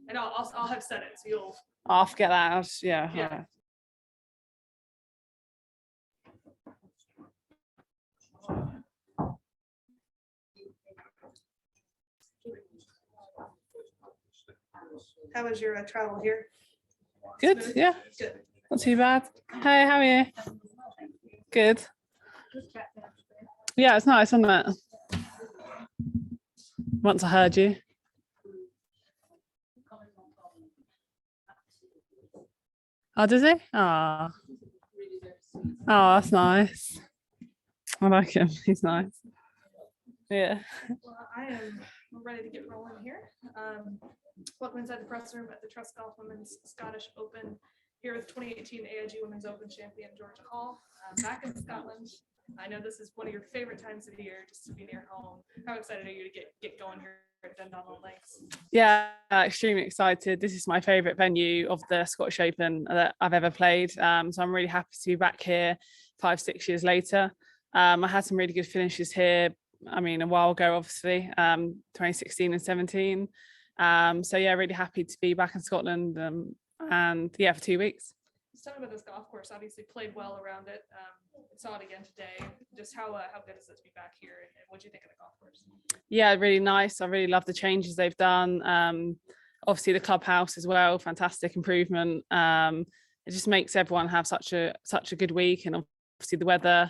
And I'll have said it, so you'll. I'll forget that. Yeah. Yeah. How was your travel here? Good. Smooth? Yeah. Good. Not too bad. Hey, how are you? Good. Yeah, it's nice, isn't it? Once I heard you. Oh, does he? Oh, that's nice. I like him. He's nice. Yeah. Well, I am ready to get rolling here. Welcome inside the press room at the Trust Golf Women's Scottish Open here with 2018 AIG Women's Open champion Georgia Hall, back in Scotland. I know this is one of your favorite times of the year, just to be near home. How excited are you to get going here at Dundonald Links? Yeah, extremely excited. This is my favourite venue of the Scottish Open that I've ever played. So I'm really happy to be back here 5-6 years later. I had some really good finishes here. I mean, a while ago, obviously, 2016 and 17. So yeah, really happy to be back in Scotland and yeah, for 2 weeks. Let's talk about this golf course. Obviously played well around it. Saw it again today. Just how good is it to be back here, and what do you think of the golf course? Yeah, really nice. I really love the changes they've done. Obviously the clubhouse as well, fantastic improvement. It just makes everyone have such a good week, and obviously the weather,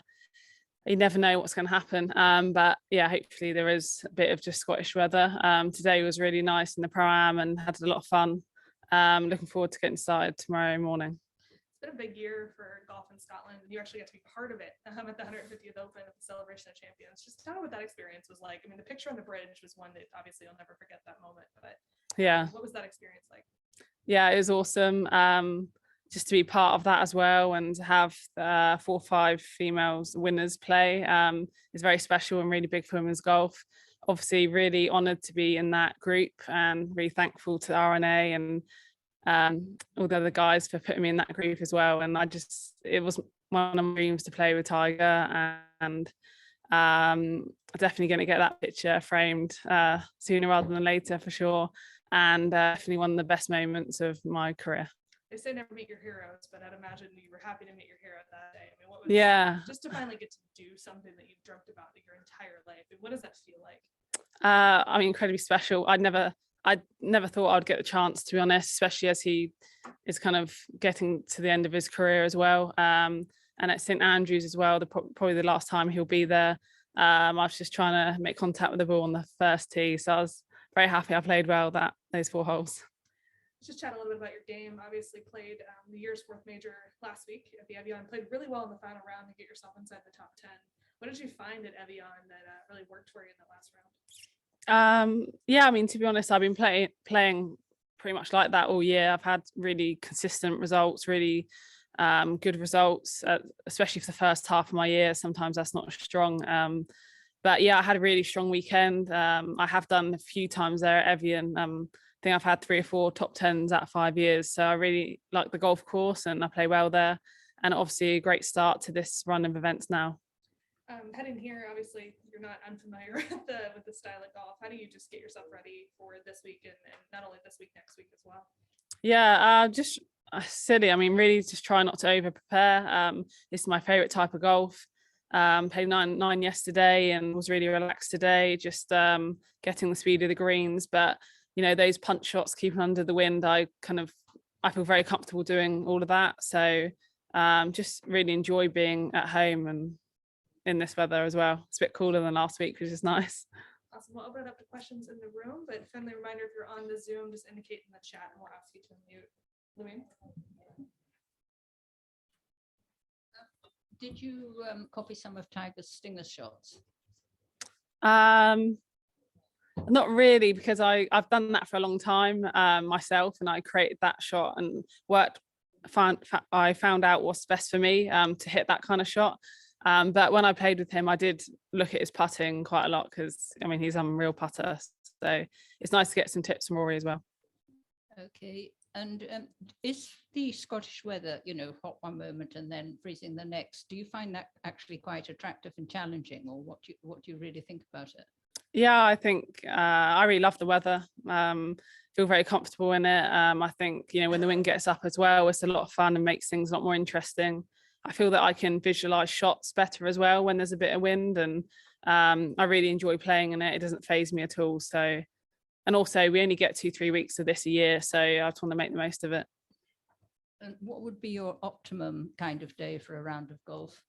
you never know what's going to happen, but yeah, hopefully there is a bit of just Scottish weather. Today was really nice in the pro-am and had a lot of fun. Looking forward to getting started tomorrow morning. It's been a big year for golf in Scotland, and you actually got to be part of it at the 150th Open at the Celebration of Champions. Just tell me what that experience was like. I mean, the picture on the bridge was one that obviously you'll never forget that moment, but yeah, what was that experience like? Yeah, it was awesome. Just to be part of that as well, and to have 4 or 5 females winners play is very special and really big for women's golf. Obviously really honoured to be in that group, and really thankful to RNA and all the other guys for putting me in that group as well. And it was one of my dreams to play with Tiger, and definitely going to get that picture framed sooner rather than later for sure, and definitely one of the best moments of my career. They say never meet your heroes, but I'd imagine you were happy to meet your hero that day. I mean, what was just to finally get to do something that you've dreamt about your entire life? What does that feel like? I mean, incredibly special. I'd never thought I'd get the chance, to be honest, especially as he is kind of getting to the end of his career as well. And at St Andrews as well, probably the last time he'll be there. I was just trying to make contact with the ball on the first tee, so I was very happy I played well those 4 holes. Let's just chat a little bit about your game. Obviously played the year's 4th major last week at the Evian, played really well in the final round to get yourself inside the top 10. What did you find at Evian that really worked for you in the last round? Yeah, I mean, to be honest, I've been playing pretty much like that all year. I've had really consistent results, really good results, especially for the first half of my year. Sometimes that's not strong. But yeah, I had a really strong weekend. I have done a few times there at Evian. I think I've had 3 or 4 top 10s out of 5 years. So I really like the golf course and I play well there. And obviously a great start to this run of events now. Heading here, obviously you're not unfamiliar with the style of golf. How do you just get yourself ready for this week and not only this week, next week as well? Yeah, just silly. I mean, really just try not to over prepare. This is my favorite type of golf. Played nine yesterday and was really relaxed today, just getting the speed of the greens. But you know, those punch shots, keeping under the wind, I feel very comfortable doing all of that. So just really enjoy being at home and in this weather as well. It's a bit cooler than last week, which is nice. Awesome. We'll open it up to questions in the room, but friendly reminder, if you're on the Zoom, just indicate in the chat and we'll ask you to unmute. Louise? Did you copy some of Tiger's stinger shots? Not really, because I've done that for a long time myself, and I created that shot and I found out what's best for me to hit that kind of shot. But when I played with him, I did look at his putting quite a lot, because I mean, he's a real putter, so it's nice to get some tips from Rory as well. Okay, and is the Scottish weather, you know, hot one moment and then freezing the next, do you find that actually quite attractive and challenging, or what do you really think about it? Yeah, I think I really love the weather. Feel very comfortable in it. I think, you know, when the wind gets up as well, it's a lot of fun and makes things a lot more interesting. I feel that I can visualize shots better as well when there's a bit of wind, and I really enjoy playing in it. It doesn't faze me at all. So, and also we only get 2-3 weeks of this a year, so I just want to make the most of it. And what would be your optimum kind of day for a round of golf?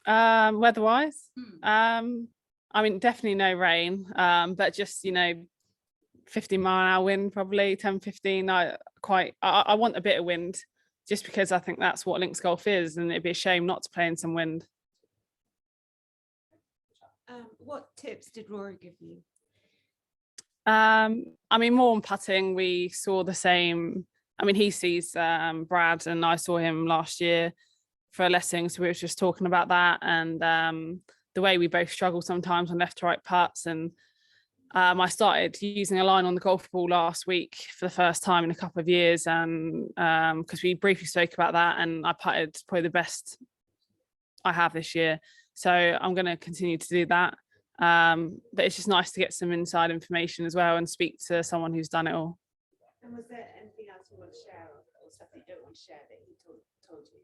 Weather-wise, I mean, definitely no rain, but just, you know, 50-mile-an-hour wind, probably 10-15. I want a bit of wind, just because I think that's what links golf is, and it'd be a shame not to play in some wind. What tips did Rory give you? I mean, more on putting, we saw the same. I mean, he sees Brad, and I saw him last year for lessons, so we were just talking about that, and the way we both struggle sometimes on left to right putts. And I started using a line on the golf ball last week for the first time in a couple of years, and because we briefly spoke about that, and I putted probably the best I have this year, so I'm going to continue to do that. But it's just nice to get some inside information as well and speak to someone who's done it all. And was there anything else you want to share, or stuff that you don't want to share that he told you?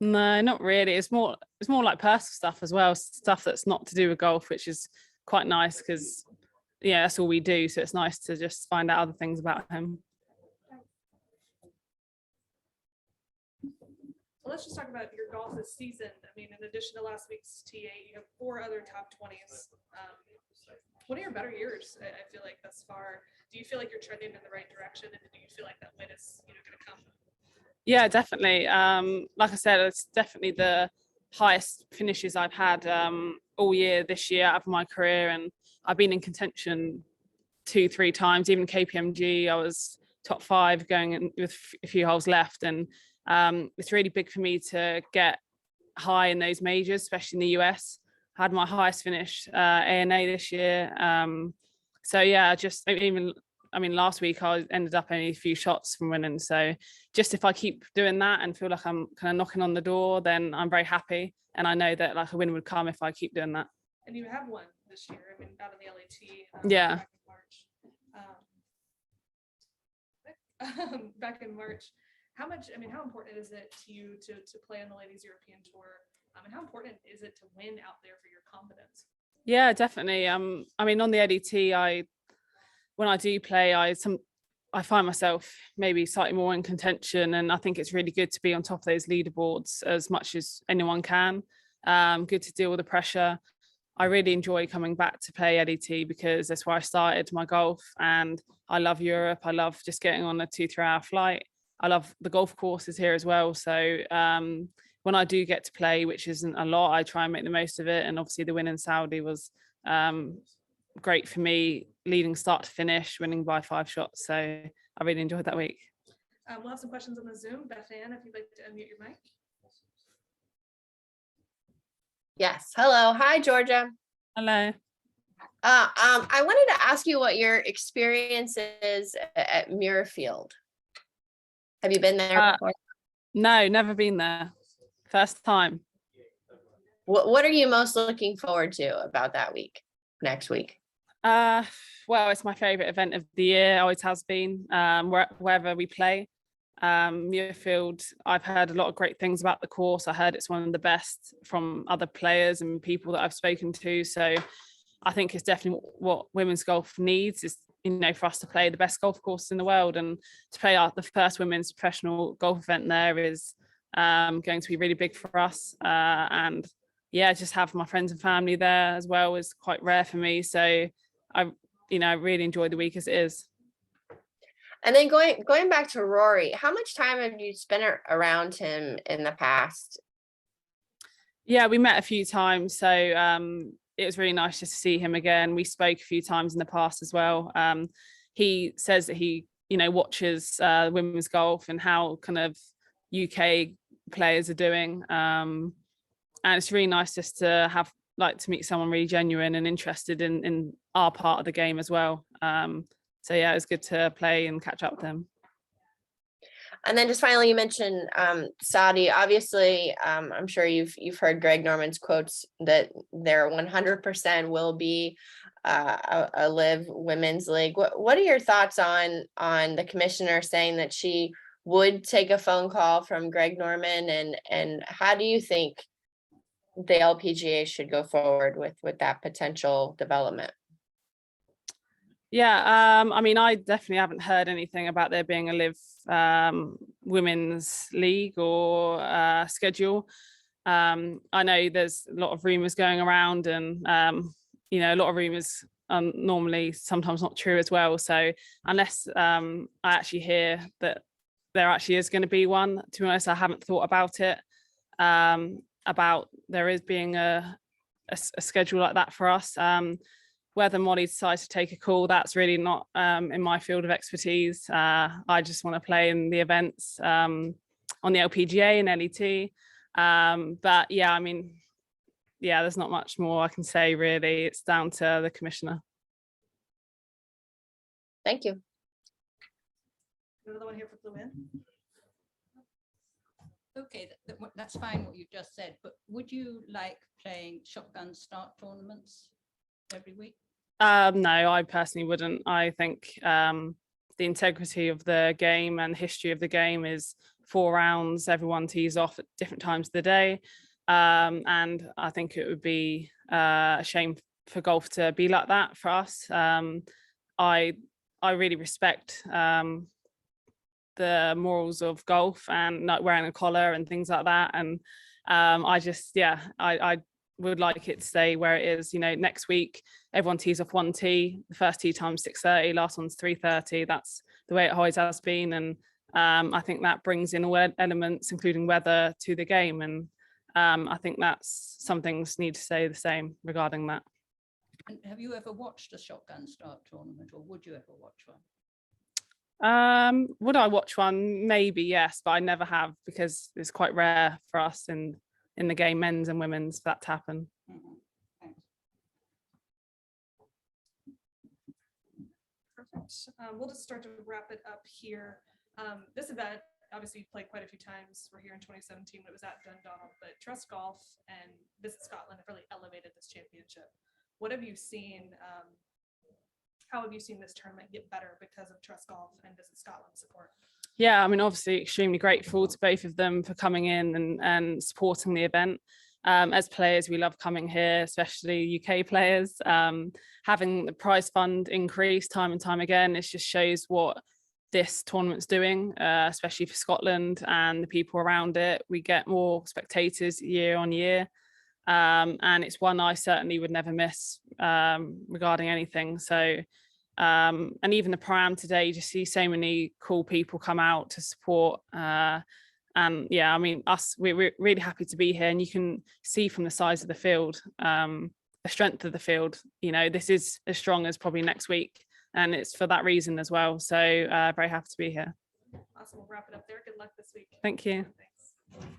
No, not really. It's more like personal stuff as well, stuff that's not to do with golf, which is quite nice because, yeah, that's all we do. So it's nice to just find out other things about him. Well, let's just talk about your golf this season. I mean, in addition to last week's T8, you have 4 other top 20s. One of your better years, I feel like, thus far. Do you feel like you're trending in the right direction, and do you feel like that win is, you know, going to come? Yeah, definitely. Like I said, it's definitely the highest finishes I've had all year this year out of my career, and I've been in contention 2-3 times. Even KPMG, I was top 5 going in with a few holes left, and it's really big for me to get high in those majors, especially in the US. I had my highest finish ANA this year. So yeah, just even, I mean, last week I ended up only a few shots from winning. So just if I keep doing that and feel like I'm kind of knocking on the door, then I'm very happy. And I know that like a win would come if I keep doing that. And you have won this year. I mean, out in the LAT. Yeah. Back in March. How important is it to you to play on the Ladies European Tour? And how important is it to win out there for your confidence? Yeah, definitely. I mean, on the LET, when I do play, I find myself maybe slightly more in contention, and I think it's really good to be on top of those leaderboards as much as anyone can. Good to deal with the pressure. I really enjoy coming back to play LET because that's where I started my golf, and I love Europe. I love just getting on a 2-3 hour flight. I love the golf courses here as well. So when I do get to play, which isn't a lot, I try and make the most of it. And obviously the win in Saudi was great for me, leading start to finish, winning by 5 shots. So I really enjoyed that week. We'll have some questions on the Zoom. Beth Ann, if you'd like to unmute your mic. Yes. Hello. Hi, Georgia. Hello. I wanted to ask you what your experience is at Muirfield. Have you been there before? No, never been there. First time. What are you most looking forward to about that week, next week? Well, it's my favorite event of the year. Always has been. Wherever we play. Muirfield, I've heard a lot of great things about the course. I heard it's one of the best from other players and people that I've spoken to. So I think it's definitely what women's golf needs, is, you know, for us to play the best golf course in the world, and to play the first women's professional golf event there is going to be really big for us. And yeah, just have my friends and family there as well is quite rare for me. So I really enjoy the week as it is. And then going back to Rory, how much time have you spent around him in the past? Yeah, we met a few times. So it was really nice just to see him again. We spoke a few times in the past as well. He says that he, watches women's golf and how kind of UK players are doing. And it's really nice just to to meet someone really genuine and interested in our part of the game as well. So yeah, it was good to play and catch up with them. And then just finally, you mentioned Saudi. Obviously, I'm sure you've heard Greg Norman's quotes that there 100% will be a live women's league. What are your thoughts on the commissioner saying that she would take a phone call from Greg Norman, and how do you think the LPGA should go forward with that potential development? Yeah, I mean, I definitely haven't heard anything about there being a live women's league or schedule. I know there's a lot of rumors going around, and you know, a lot of rumors are normally sometimes not true as well. So unless I actually hear that there actually is going to be one, to be honest, I haven't thought about it. About there is being a schedule like that for us. Whether Molly decides to take a call, that's really not in my field of expertise. I just want to play in the events on the LPGA and LET. But yeah, I mean, yeah, there's not much more I can say really. It's down to the commissioner. Thank you. Another one here for Blue In. Okay, that's fine what you've just said, but would you like playing shotgun start tournaments every week? No, I personally wouldn't. I think the integrity of the game and history of the game is 4 rounds, everyone tees off at different times of the day. And I think it would be a shame for golf to be like that for us. I really respect the morals of golf and not wearing a collar and things like that. And I just, yeah, I would like it to stay where it is. You know, next week everyone tees off 1 tee, the first tee time's 6:30, last one's 3:30. That's the way it always has been. And I think that brings in all elements, including weather, to the game. And I think that's some things need to stay the same regarding that. And have you ever watched a shotgun start tournament, or would you ever watch one? Would I watch one? Maybe, yes, but I never have, because it's quite rare for us in the game, men's and women's, for that to happen. Mhm. Thanks. Perfect. We'll just start to wrap it up here. This event, obviously, you played quite a few times. We're here in 2017 when it was at Dundonald, but Trust Golf and Visit Scotland have really elevated this championship. What have you seen? How have you seen this tournament get better because of Trust Golf and Visit Scotland support? Yeah, I mean, obviously extremely grateful to both of them for coming in and supporting the event. As players, we love coming here, especially UK players. Having the prize fund increase time and time again, it just shows what this tournament's doing, especially for Scotland and the people around it. We get more spectators year on year. And it's one I certainly would never miss regarding anything. So, and even the Pram today, you just see so many cool people come out to support. And yeah, I mean, we're really happy to be here, and you can see from the size of the field, the strength of the field. You know, this is as strong as probably next week, and it's for that reason as well. So very happy to be here. Awesome. We'll wrap it up there. Good luck this week. Thank you. Thanks.